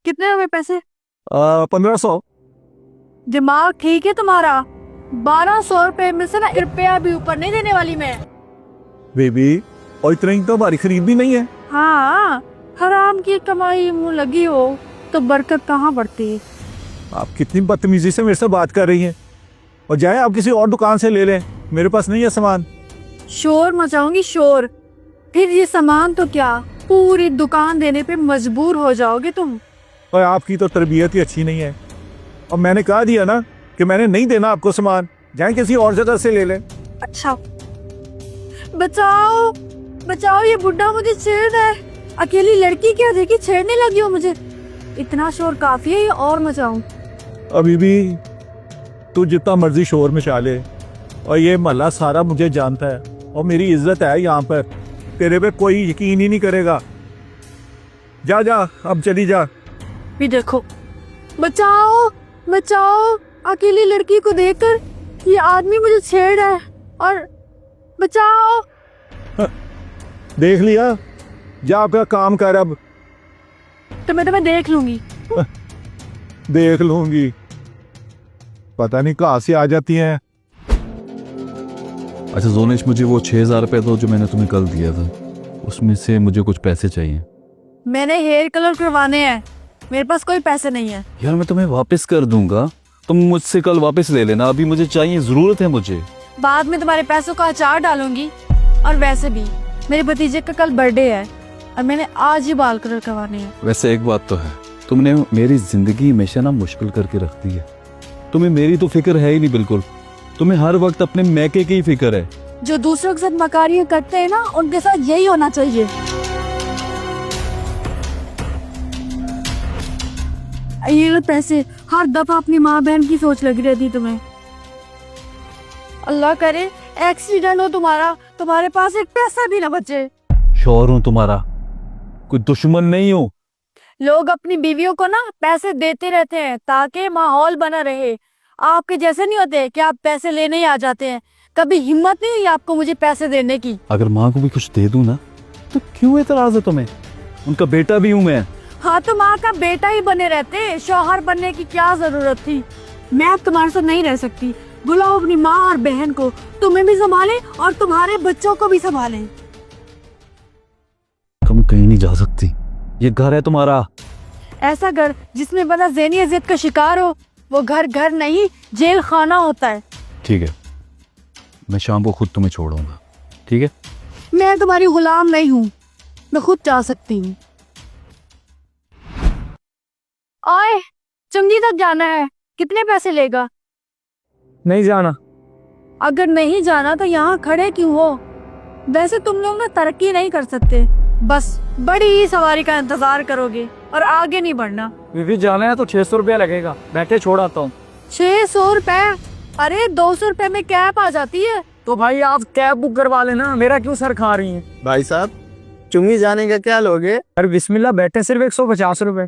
कितने हुए पैसे? 1500। दिमाग ठीक है तुम्हारा? 1200 रुपए में से ना रुपया भी ऊपर नहीं देने वाली मैं। बेबी, और इतना ही तो हमारी खरीद भी नहीं है। हाँ, हराम की कमाई मुंह लगी हो तो बरकत कहाँ बढ़ती है। आप कितनी बदतमीजी से मेरे से बात कर रही हैं। और जाए आप किसी और दुकान से ले लें, मेरे पास नहीं है सामान। शोर मचाऊंगी शोर, फिर ये सामान तो क्या पूरी दुकान देने पे मजबूर हो जाओगे तुम। और आपकी तो तरबियत ही अच्छी नहीं है। और मैंने कहा दिया ना कि मैंने नहीं देना आपको सामान, जाए किसी और जगह से ले लें। अच्छा, बचाओ बचाओ, ये बुढ़ा मुझे छेड़ रहा है। अकेली लड़की क्या देखी छेड़ने लगी हो मुझे। इतना शोर काफी है, ये और मचाऊं? अभी भी तू जितना मर्जी शोर मचा ले, और ये मोहल्ला सारा मुझे जानता है, और मेरी इज्जत है यहाँ पर। तेरे पे कोई यकीन ही नहीं करेगा। जा जा, अब चली जा। भी देखो, बचाओ बचाओ, अकेली लड़की को देखकर ये आदमी मुझे छेड़ रहा है। और बचाओ। देख लिया, जा अपना काम कर। अब तो मैं तुम्हें देख लूंगी। देख लूंगी, पता नहीं कहाँ से आ जाती हैं। अच्छा जोनेश, मुझे वो 6000 रुपये दो जो मैंने तुम्हें कल दिया था, उसमें से मुझे कुछ पैसे चाहिए। मैंने हेयर कलर करवाने हैं, मेरे पास कोई पैसे नहीं है। यार मैं तुम्हें वापस कर दूंगा, तुम मुझसे कल वापस ले लेना। अभी मुझे चाहिए, जरूरत है मुझे। बाद में तुम्हारे पैसों का अचार डालूंगी। और वैसे भी मेरे भतीजे का कल बर्थडे है और मैंने आज ही बाल कलर करवाने हैं। वैसे एक बात तो है, तुमने मेरी जिंदगी हमेशा ना मुश्किल करके रख दी है। तुम्हें मेरी तो फिक्र है ही नहीं बिल्कुल, तुम्हें हर वक्त अपने मैके की ही फिक्र है। जो दूसरों के साथ मकारियां करते हैं ना, उनके साथ यही होना चाहिए। ये लो पैसे, हर दफा अपनी माँ बहन की सोच लगी रहती तुम्हें। अल्लाह करे एक्सीडेंट हो तुम्हारा, तुम्हारे पास एक पैसा भी ना बचे। शौहर हूं तुम्हारा, कोई दुश्मन नहीं हूं। लोग अपनी बीवियों को ना पैसे देते रहते हैं ताकि माहौल बना रहे। आपके जैसे नहीं होते कि आप पैसे लेने ही आ जाते हैं। कभी हिम्मत नहीं हुई आपको मुझे पैसे देने की। अगर माँ को भी कुछ दे दूं ना, तो क्यों एतराज है तुम्हें? उनका बेटा भी हूं मैं। हाँ, तो माँ का बेटा ही बने रहते, शौहर बनने की क्या जरूरत थी। मैं अब तुम्हारे साथ नहीं रह सकती। बुलाओ अपनी माँ और बहन को, तुम्हें भी संभाले और तुम्हारे बच्चों को भी संभाले। तुम कहीं नहीं जा सकती, ये घर है तुम्हारा। ऐसा घर जिसमें बंदा ज़हनी अज़ियत का शिकार हो, वो घर घर नहीं जेल खाना होता है। ठीक है, मैं शाम को खुद तुम्हें छोड़ूंगा, ठीक है? मैं तुम्हारी गुलाम नहीं हूँ, मैं खुद जा सकती हूँ। ओए, चुंगी तक जाना है, कितने पैसे लेगा? नहीं जाना। अगर नहीं जाना तो यहाँ खड़े क्यों हो? वैसे तुम लोग ना तरक्की नहीं कर सकते, बस बड़ी सवारी का इंतजार करोगे और आगे नहीं बढ़ना। बीवी जाना है तो 600 रुपया लगेगा, बैठे छोड़ आता हूँ। 600 रुपए? अरे 200 रुपए में कैब आ जाती है। तो भाई आप कैब बुक करवा लेना, मेरा क्यों सर खा रही हैं? भाई साहब, चुंगी जाने का क्या लोगे? अरे बिस्मिल्लाह, बैठे सिर्फ 150 रुपए।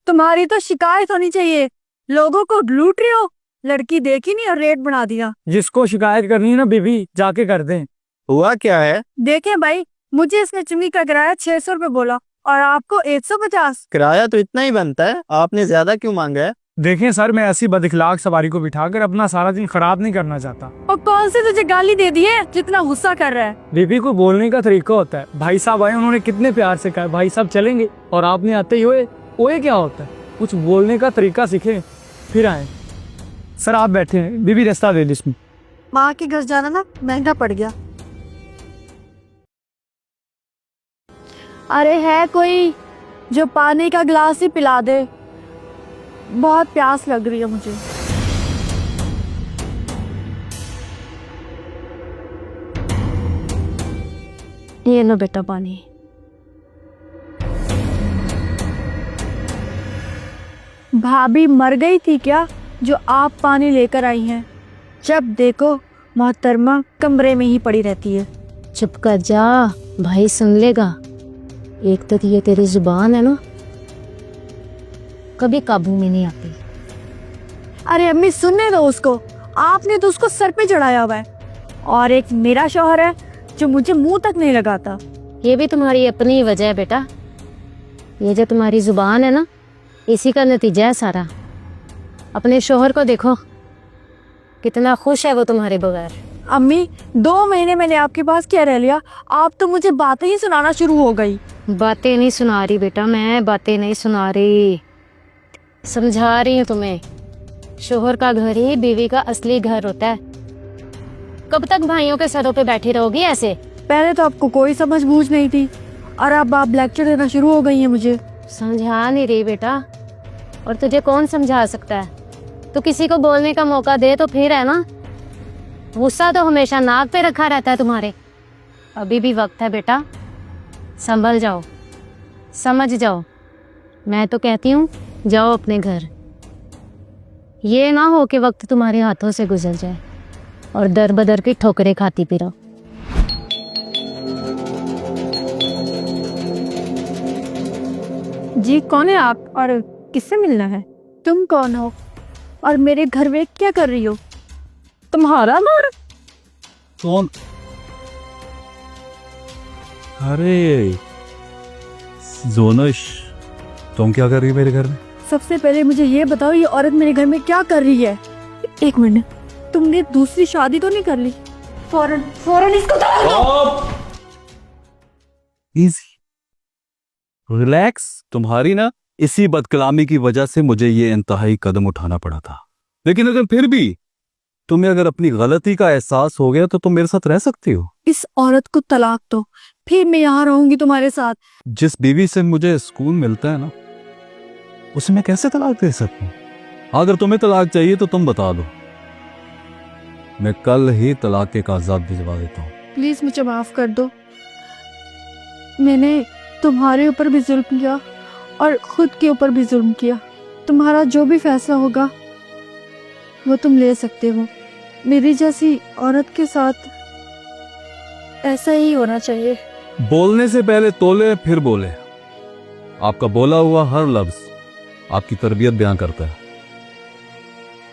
तुम्हारी तो शिकायत होनी चाहिए, लोगों को लूट रही हो। लड़की देखी नहीं और रेट बढ़ा दिया। जिसको शिकायत करनी है ना बीवी, जाके कर दें। हुआ क्या है? देखें भाई, मुझे इसने चुंगी का किराया 600 रुपए बोला और आपको 150। किराया तो इतना ही बनता है, आपने ज्यादा क्यों मांगा है? देखें सर, मैं ऐसी बदइखलाक सवारी को बिठाकर अपना सारा दिन खराब नहीं करना चाहता। और कौन से तुझे गाली दे दी है जितना गुस्सा कर रहा है? बीवी को बोलने का तरीका होता है। भाई साहब आए, उन्होंने कितने प्यार से कहा भाई साहब चलेंगे, और आपने आते ही ओए क्या होता है? कुछ बोलने का तरीका सीखे फिर आए। सर आप बैठे हैं, बीवी रास्ता दे दी इसमें। माँ के घर जाना ना महंगा पड़ गया। अरे है कोई जो पानी का गिलास ही पिला दे, बहुत प्यास लग रही है मुझे। ये लो बेटा पानी। भाभी मर गई थी क्या जो आप पानी लेकर आई हैं? जब देखो मोहतरमा कमरे में ही पड़ी रहती है। चुप कर जा, भाई सुन लेगा। एक तो ये तेरी जुबान है ना, कभी काबू में नहीं आती। अरे अम्मी सुनने दो उसको, आपने तो उसको सर पे चढ़ाया हुआ है। और एक मेरा शौहर है जो मुझे मुंह तक नहीं लगाता। ये भी तुम्हारी अपनी ही वजह है बेटा। ये जो तुम्हारी जुबान है ना, इसी का नतीजा है सारा। अपने शोहर को देखो, कितना खुश है वो तुम्हारे बगैर। अम्मी 2 महीने मैंने आपके पास क्या रह लिया, आप तो मुझे बातें ही सुनाना शुरू हो गई। बातें नहीं सुना रही बेटा, मैं बातें नहीं सुना रही, समझा रही हूँ तुम्हें। शोहर का घर ही बीवी का असली घर होता है। कब तक भाइयों के सरों पे बैठी रहोगी ऐसे? पहले तो आपको कोई समझ बूझ नहीं थी और अब आप लेक्चर देना शुरू हो गई हैं मुझे। समझा नहीं रही बेटा, और तुझे कौन समझा सकता है? तो किसी को बोलने का मौका दे तो फिर है ना। गुस्सा तो हमेशा नाक पे रखा रहता है तुम्हारे। अभी भी वक्त है बेटा, संभल जाओ, समझ जाओ। मैं तो कहती हूँ जाओ अपने घर। ये ना हो कि वक्त तुम्हारे हाथों से गुजर जाए और दर बदर की ठोकरें खाती फिरो। जी कौन है आप और किससे मिलना है? तुम कौन हो और मेरे घर में क्या कर रही हो? तुम्हारा घर? कौन? अरे जोनश, तुम क्या कर रही हो मेरे घर में? सबसे पहले मुझे ये बताओ, ये औरत मेरे घर में क्या कर रही है? एक मिनट, तुमने दूसरी शादी तो नहीं कर ली? फौरन फौरन इसको तलाक दो। Easy, relax. तुम्हारी ना इसी बदकलामी की वजह से मुझे ये इंतहाई कदम उठाना पड़ा था। लेकिन अगर फिर भी तुम्हें अगर अपनी गलती का एहसास हो गया तो तुम मेरे साथ रह सकती हो। इस औरत को तलाक दो, फिर मैं यहाँ रहूंगी तुम्हारे साथ। जिस बीवी से मुझे सुकून मिलता है ना, उसे मैं कैसे तलाक दे सकता हूं? अगर तुम्हें तलाक चाहिए तो तुम बता दो, मैं कल ही तलाक के कागजात भिजवा देता हूँ। प्लीज मुझे माफ कर दो। मैंने तुम्हारे ऊपर भी जुल्म किया और खुद के ऊपर भी जुल्म किया। तुम्हारा जो भी फैसला होगा वो तुम ले सकते हो। मेरी जैसी औरत के साथ ऐसा ही होना चाहिए। बोलने से पहले तोले फिर बोले। आपका बोला हुआ हर लफ्ज आपकी तरबियत बयान करता है।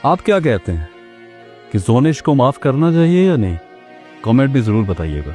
आप क्या कहते हैं कि जोनिश को माफ करना चाहिए या नहीं? कमेंट भी जरूर बताइएगा।